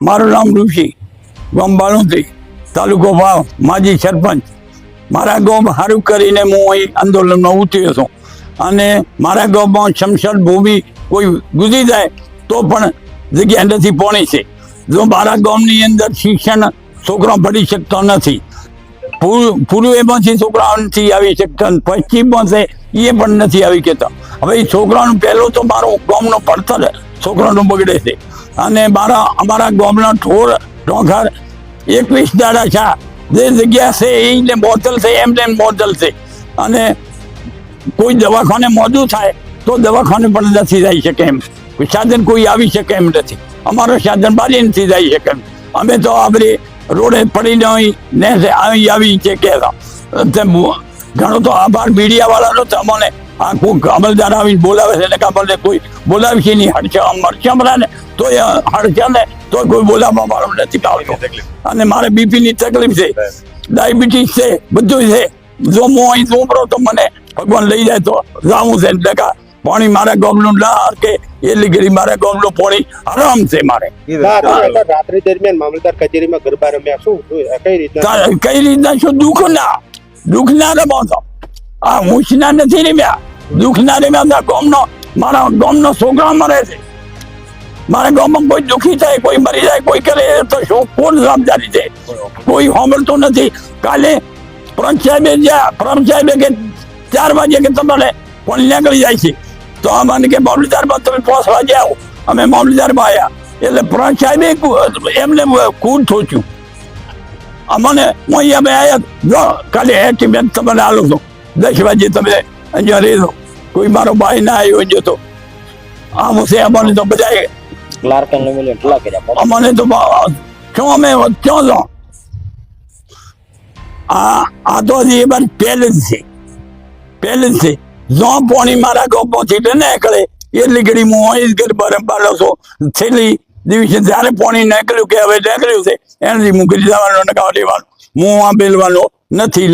મારું નામ ઋષિ, ગામ બાલુંત્રી, તાલુકો વાવ, માજી સરપંચ. મારા ગામ સારું કરીને હું અહીં આંદોલનમાં ઉતર્યો છું અને મારા ગામમાં શમશાન ભૂમિ કોઈ ગુજરી જાય તો પણ જગ્યા નથી પોણી છે. જો મારા ગામની અંદર શિક્ષણ છોકરા ભણી શકતો નથી, પૂર્વેમાંથી છોકરાઓ નથી આવી શકતા, પશ્ચિમમાં છે એ પણ નથી આવી શકતા. હવે એ છોકરાનું પહેલું તો મારો ગામનો પડતર છોકરાનું બગડે છે અને અમારા ગામના ઠોર ઢોંઘર 21 દાડા છે. જે જગ્યા છે એને બોતલ છે, એમને બોતલ છે અને કોઈ દવાખાને મોડું થાય તો દવાખાને પણ નથી જઈ શકે એમ, સાધન કોઈ આવી શકે એમ નથી. અમારો સાધન બારી નથી જઈ શકે એમ. અમે તો આપણે રોડે પડીને અહીં આવી છે કે ઘણો તો આભાર મીડિયાવાળાનો. તો અમને આ કોઈ અમલદાર આવીને બોલાવે છે ને કે આપણને કોઈ બોલાવી છે નહીં. હડચમરા ને તો હડચા ને તો કોઈ બોલાવવા વાળો નથી આવતો. અને મારે બીપીની તકલીફ છે, ડાયાબિટીસ છે, બધું છે. જો હું અહીં સોંપડો તો મને ભગવાન લઈ જાય તો જાવું છે. ટકા પાણી મારા ગામનું ના કે એટલી ઘડી મારા ગામનું પાણી આરામ છે. મારે રાત્રિ દરમિયાન મામલતદાર કચેરીમાં ગરબા રમ્યા, શું કઈ રીતના શું દુઃખ ના રમતો? આ મૂછના નથી રમ્યા, દુઃખ ના રમ્યા. ગામનો મારા ગામનો છોકરા મરે છે. મારા ગામમાં કોઈ દુઃખી થાય, કોઈ મરી જાય, કોઈ કરે તો શું કોણ જવાબદારી છે? કોઈ સાંભળતું નથી. કાલે પ્રમ સાહેબે કે 4 વાગે કે તમારે પાણી નીકળી જાય છે તો અમને કે મામલતદારમાં તમે 5 વાગે આવો. અમે મામલતદારમાં આવ્યા એટલે પ્રમ સાહેબે એમને કૂદ થોચ્યું અમને. હું અહીંયા અમે આવ્યા, જો કાલે એસ્ટિમેટ તમને આલો છો 10 વાગે તમે અહીંયા રહેજો. કોઈ મારો ભાઈ ના આવ્યો જતો આમ છે. અમને તો બધા અમને તો શું અમે ક્યાં જાઓ? આ તો હજી એમાં પહેલું છે. જો પાણી મારા ગામમાંથી નીકળે એટલી ઘડી હું અહીં ગરબા રમવા લઉં છું. છેલ્લી દિવસે જ્યારે પાણી નીકળ્યું કે હવે નીકળ્યું છે એનાથી મૂકી દેવાનું, નકાવ લેવાનું. હું આ બેલવાનો નથી.